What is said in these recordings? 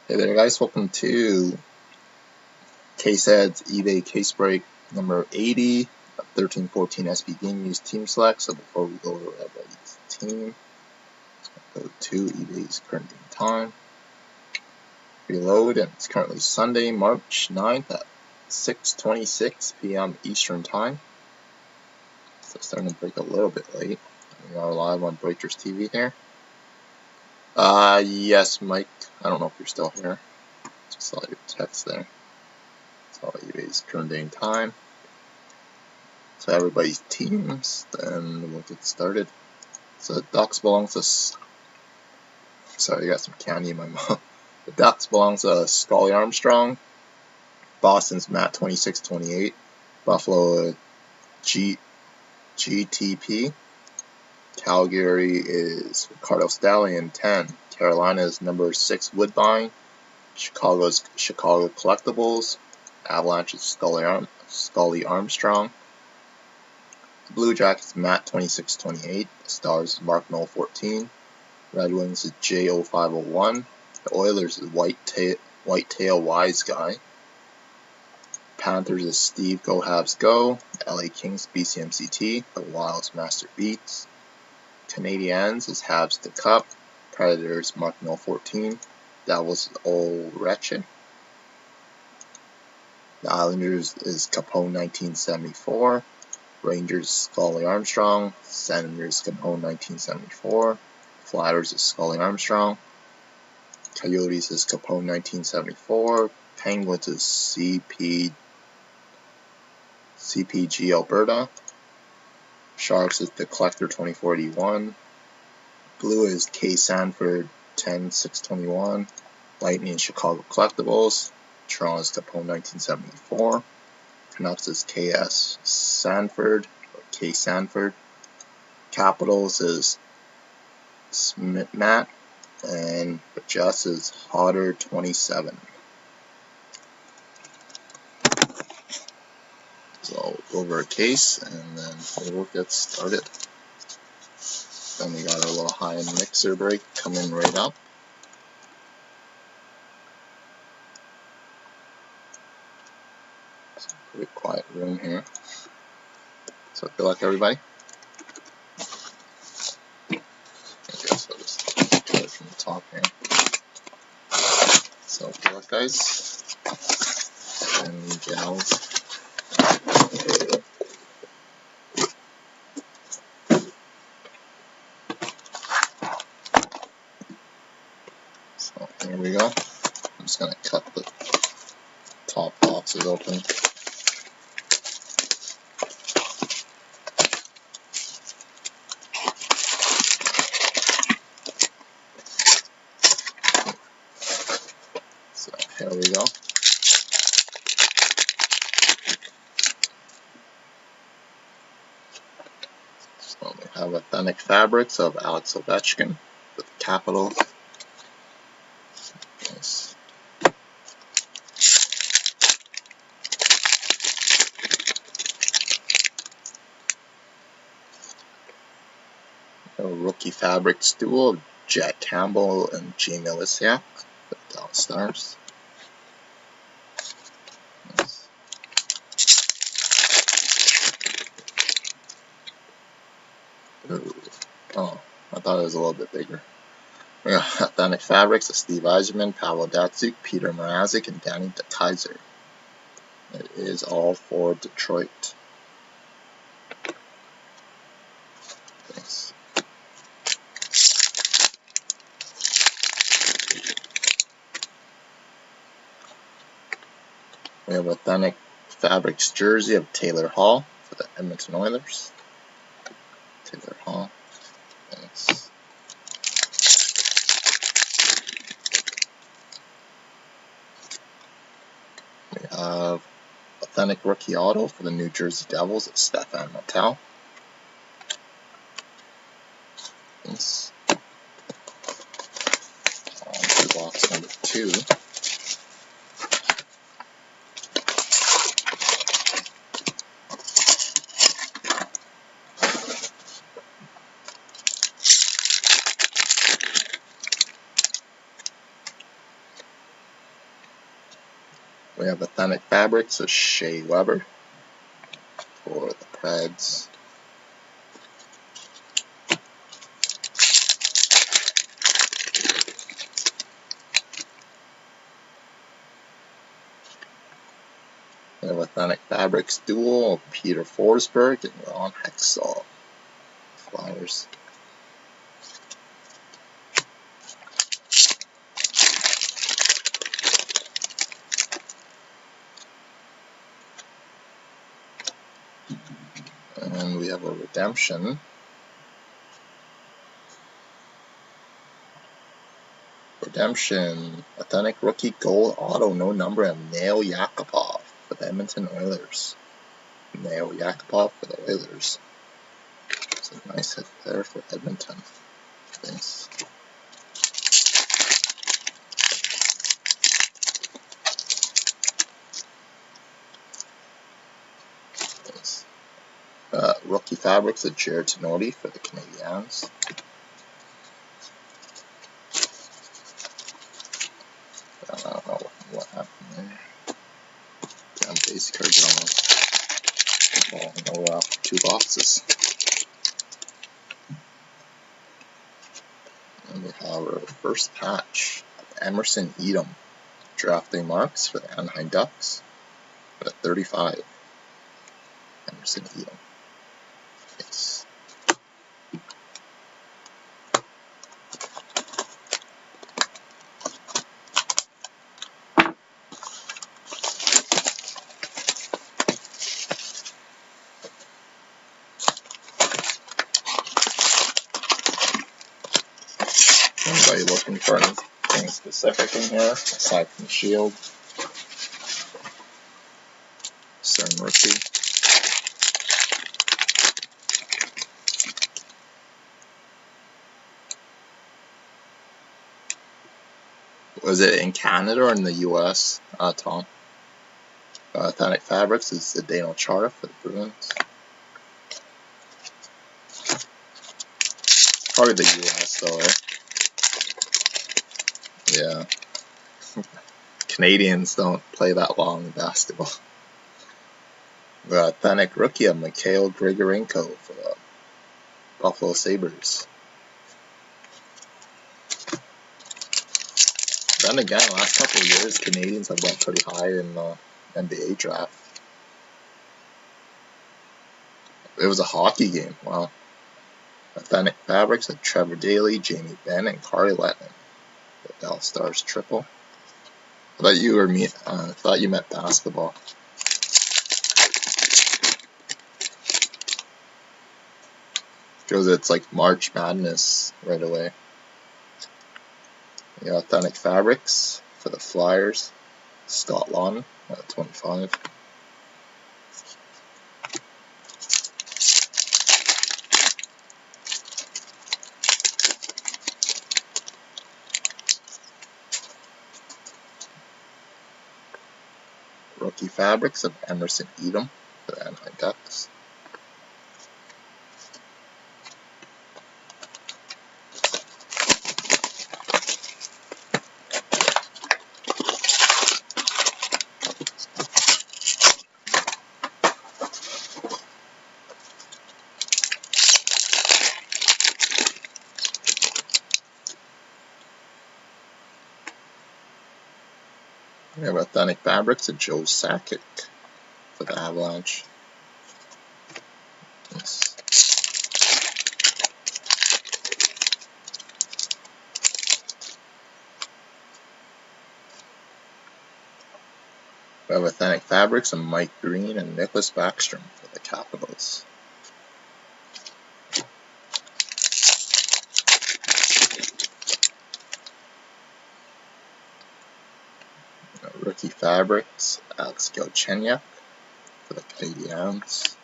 Hey there guys, welcome to Casehead's eBay case break number 80 of 1314 SB Game Use Team Select. So before we go over everybody's team, go to eBay's current game time, reload, and it's currently Sunday, March 9th at 6:26 p.m. Eastern Time. So starting to break a little bit late. We are live on Breakers TV here. Yes, Mike, I don't know if you're still here. Just saw your text there. So eBay's current day and time. So everybody's teams, then we'll get started. So the Ducks belongs to, sorry, I got some candy in my mouth. The Ducks belongs to Scully Armstrong. Boston's Matt 2628. Buffalo GTP. Calgary is Ricardo Stallion 10. Carolina's number 6 Woodbine. Chicago's Chicago Collectibles. Avalanche's Scully Armstrong. The Blue Jackets Matt 2628. The Stars is Mark Knoll 14. Red Wings is J0501. The Oilers is Whitetail Wise Guy. Panthers is Steve Go Habs Go. The LA Kings BCMCT. The Wild's Master Beats. Canadiens is Habs the Cup. Predators Mark Knoll 14. Devils is Old Wretched. The Islanders is Capone 1974. Rangers Scully Armstrong. Senators Capone 1974. Flyers is Scully Armstrong. Coyotes is Capone 1974. Penguins is CPG Alberta. Sharks is the Collector 2481. Blue is K Sanford 10621. Lightning is Chicago Collectibles. Toronto's Capone 1974. Canucks is KS Sanford or K Sanford. Capitals is Smith Matt, and Just is Hotter 27. So I'll go over a case and then we'll get started. Then we got our little high mixer break coming right up. Pretty quiet room here. So good luck, everybody. I guess I'll just try it from the top here. So good luck, guys. And gals. So here we go. I'm just gonna cut the top boxes open. So here we go. So we have Authentic Fabrics of Alex Ovechkin with Capitals. Nice. A Rookie Fabrics duo of Jack Campbell and Jamie Lisiak for the Dallas Stars. Nice. Ooh. Oh, I thought it was a little bit bigger. We got Authentic Fabrics of Steve Yzerman, Pavel Datsyuk, Peter Mrazek, and Danny DeKaiser. It is all for Detroit. Thanks. We have Authentic Fabrics jersey of Taylor Hall for the Edmonton Oilers. Taylor Hall. Thanks. We have Authentic Rookie Auto for the New Jersey Devils of Stefan Mattel. Thanks. On to box number 2. We have authentic fabrics of Shea Weber for the Preds. We have authentic fabrics dual of Peter Forsberg and Ron Hextall. Flyers. And we have a redemption. Redemption, authentic rookie gold auto, no number of Nail Yakupov for the Edmonton Oilers. Nail Yakupov for the Oilers. It's a nice hit there for Edmonton. Thanks. Rookie fabrics of Jared Tenoti for the Canadiens. I don't know what happened there. Damn base card going. Oh, no, 2 boxes. And we have our first patch of Emerson Edom. Drafting marks for the Anaheim Ducks at 35. Emerson Edom. It's anybody looking for anything specific in here aside from the shield? Certain rookie. Was it in Canada or in the US, Tom? Authentic Fabrics is the Daniel Chara for the Bruins. Probably the US though, eh? Yeah. Canadians don't play that long in basketball. The authentic rookie of Mikhail Grigorenko for the Buffalo Sabres. Then again, last couple of years, Canadians have went pretty high in the NBA draft. It was a hockey game. Wow. Authentic fabrics of Trevor Daley, Jamie Benn, and Kari Lettman. The Dallas Stars triple. I thought you were thought you meant basketball. Because it's like March Madness right away. The authentic fabrics for the Flyers, Scott Laughton at 25. Rookie fabrics of Emerson Edom for the Anaheim Ducks. We have authentic fabrics of Joe Sakic for the Avalanche. Yes. We have authentic fabrics of Mike Green and Nicholas Backstrom for the Capitals. Rookie fabrics, Alex Galchenyuk for the Canadiens.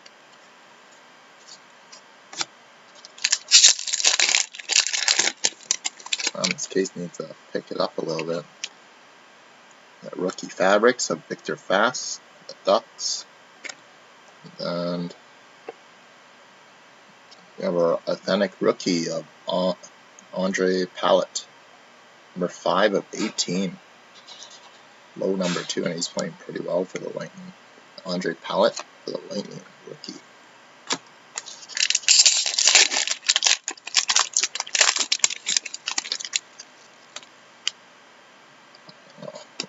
This case needs to pick it up a little bit. Rookie fabrics of Victor Fass for the Ducks. And we have our authentic rookie of Andre Palat, number 5 of 18. low number 2, and he's playing pretty well for the Lightning. Andre Pallet for the Lightning rookie.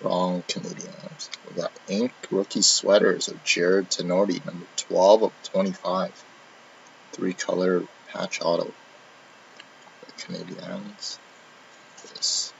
Wrong Canadians. We got ink rookie sweaters of Jared Tenorti, number 12 of 25. 3-color patch auto. The Canadians. This.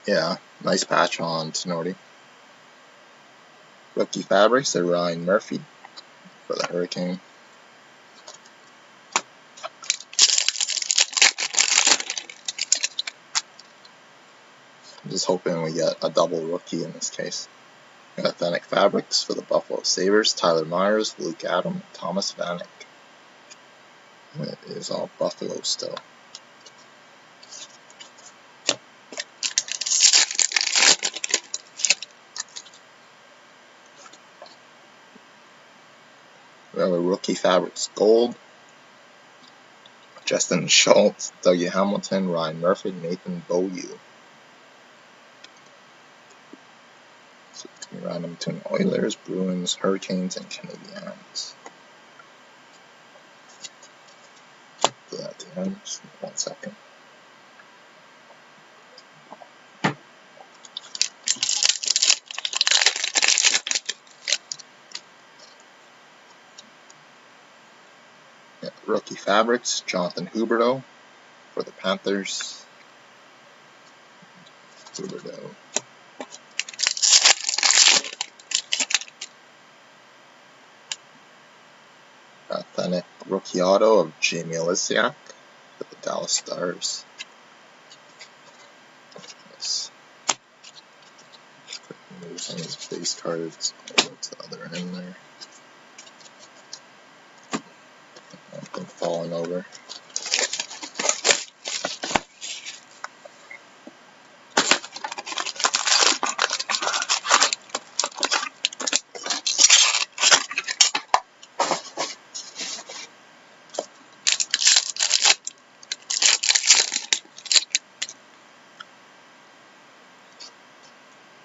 Yeah, nice patch on Tenorti. Rookie fabrics of Ryan Murphy for the Hurricane. I'm just hoping we get a double rookie in this case. Authentic fabrics for the Buffalo Sabres, Tyler Myers, Luke Adam, and Thomas Vanek. It is all Buffalo still. We have a rookie fabrics gold. Justin Schultz, Dougie Hamilton, Ryan Murphy, Nathan Beaulieu. So it's going to be random between Oilers, Bruins, Hurricanes, and Canadiens. Do that at the end. Just 1 second. Rookie fabrics, Jonathan Huberdeau for the Panthers. Huberdeau. Authentic rookie auto of Jamie Elisiak for the Dallas Stars. Nice. Move some of these base cards over to the other end there. Falling over.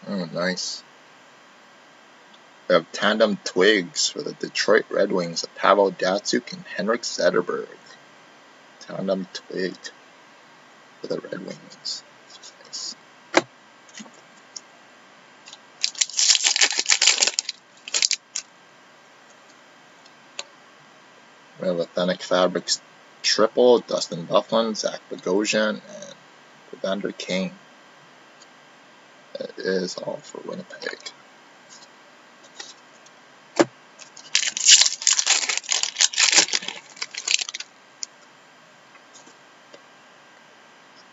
Oh, nice. We have tandem twigs for the Detroit Red Wings of Pavel Datsyuk and Henrik Zetterberg. Tandem twig for the Red Wings. Nice. We have Authentic Fabrics triple, Dustin Byfuglien, Zach Bogosian, and Evander Kane. That is all for Winnipeg.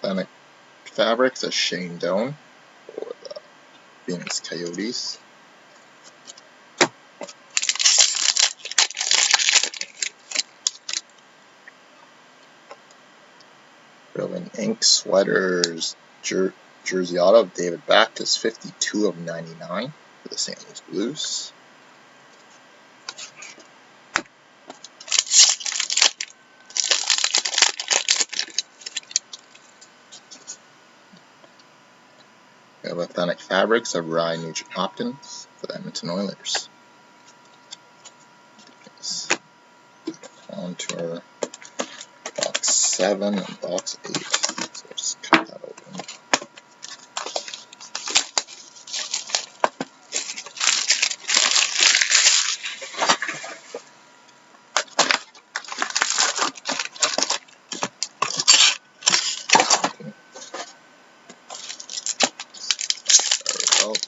Authentic Fabrics of Shane Doan for the Phoenix Coyotes. Brilliant ink sweaters, jersey auto of David Backes, 52 of 99 for the St. Louis Blues. We have Authentic Fabrics of Ryan Nugent-Hopkins for the Edmonton Oilers. On to our box 7 and box 8. So we'll just cut that open.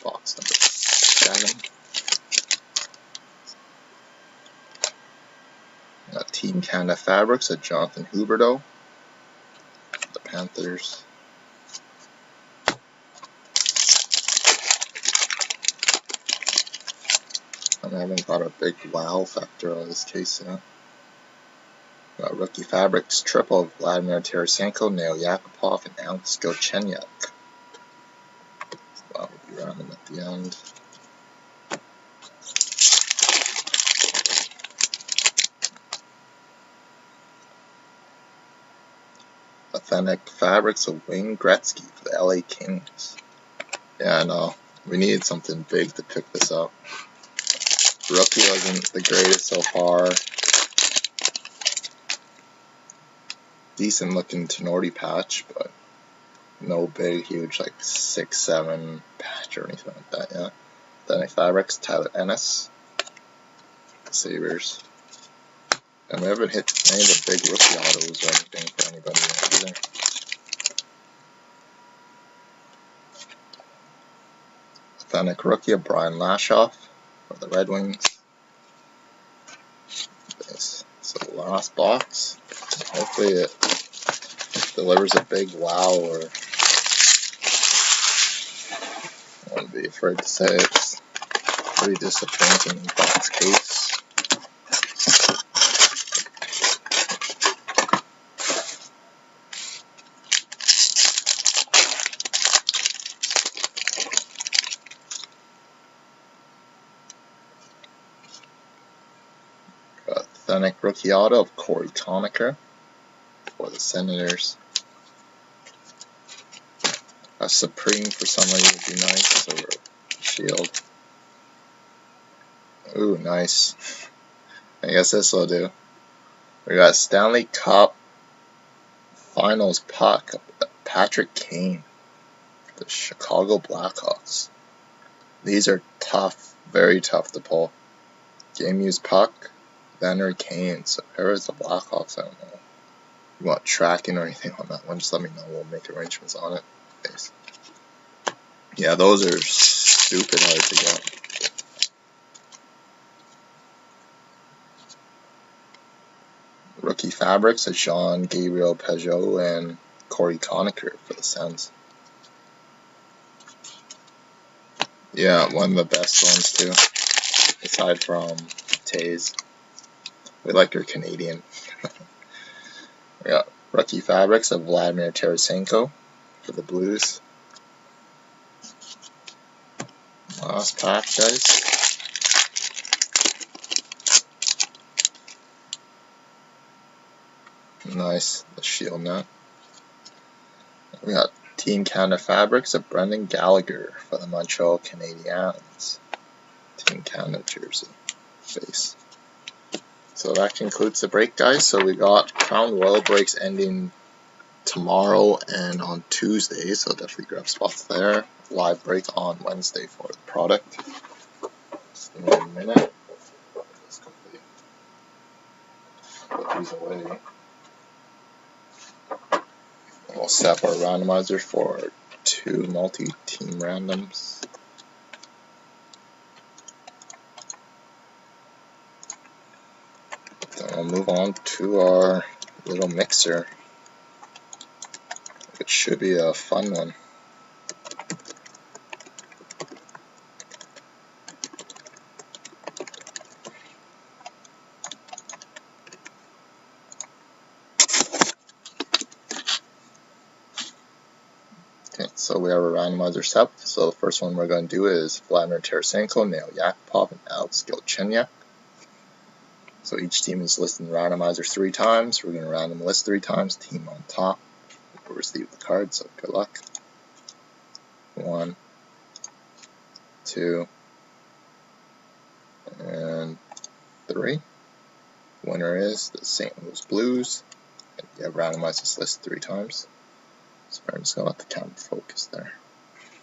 Box number 7. Team Canada Fabrics of Jonathan Huberdeau, the Panthers. I haven't got a big wow factor out of this case yet. Got Rookie Fabrics triple of Vladimir Tarasenko, Nail Yakupov, and Alex Galchenyuk. So that will be random at the end. Authentic Fabrics of Wayne Gretzky for the LA Kings. Yeah, I know. We needed something big to pick this up. Rookie wasn't the greatest so far. Decent looking Tenorti patch, but no big, huge, like 6-7 patch or anything like that yet. Authentic Fabrics, Tyler Ennis. Sabres. And we haven't hit any of the big rookie autos or anything for anybody yet either. Authentic rookie of Brian Lashoff for the Red Wings. So the last box. Hopefully it delivers a big wow, or I wouldn't be afraid to say it's pretty disappointing box case. Authentic rookie auto of Corey Conacher for the Senators. A Supreme for somebody would be nice over Shield. Ooh, nice. I guess this will do. We got Stanley Cup Finals puck, Patrick Kane, the Chicago Blackhawks. These are tough, very tough to pull. Game used puck, Vander Kane. So here is the Blackhawks. I don't know. If you want tracking or anything on that one, just let me know. We'll make arrangements on it. Thanks. Yeah, those are stupid hard to get. Rookie Fabrics of Jean-Gabriel Pageau and Corey Conacher for the Sens. Yeah, one of the best ones too, aside from Taze. We like your Canadian. We got Rookie Fabrics of Vladimir Tarasenko for the Blues. Last pack, guys. Nice, the Shield net. We got Team Canada Fabrics of Brendan Gallagher for the Montreal Canadiens. Team Canada jersey face. So that concludes the break, guys. So we got Crown Royal breaks ending tomorrow and on Tuesday, so definitely grab spots there. Live break on Wednesday for the product. Just give me a minute. Let's quickly put these away. We'll set up our randomizer for 2 multi-team randoms. Then we'll move on to our little mixer, which should be a fun one. So we have a randomizer set up. So the first one we're going to do is Vladimir Tarasenko, Nail Yakupov, and Alex Galchenyuk. So each team is listed in randomizer 3 times. We're going to random list 3 times. Team on top will receive the card, so good luck. 1, 2, and 3. Winner is the St. Louis Blues. And you have randomized this list 3 times. So I'm just going to let the camera focus there.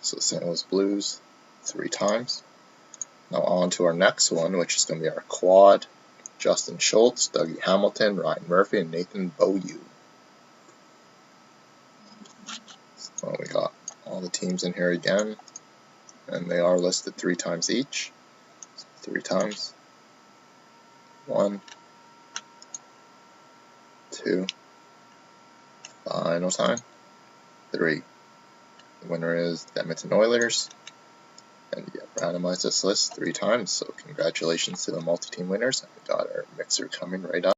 So St. Louis Blues 3 times. Now on to our next one, which is going to be our quad. Justin Schultz, Dougie Hamilton, Ryan Murphy, and Nathan Beaulieu. So we got all the teams in here again. And they are listed 3 times each. So 3 times. 1, 2, final time. 3. The winner is the Edmonton Oilers. And we have randomized this list 3 times, so congratulations to the multi-team winners. We got our mixer coming right up.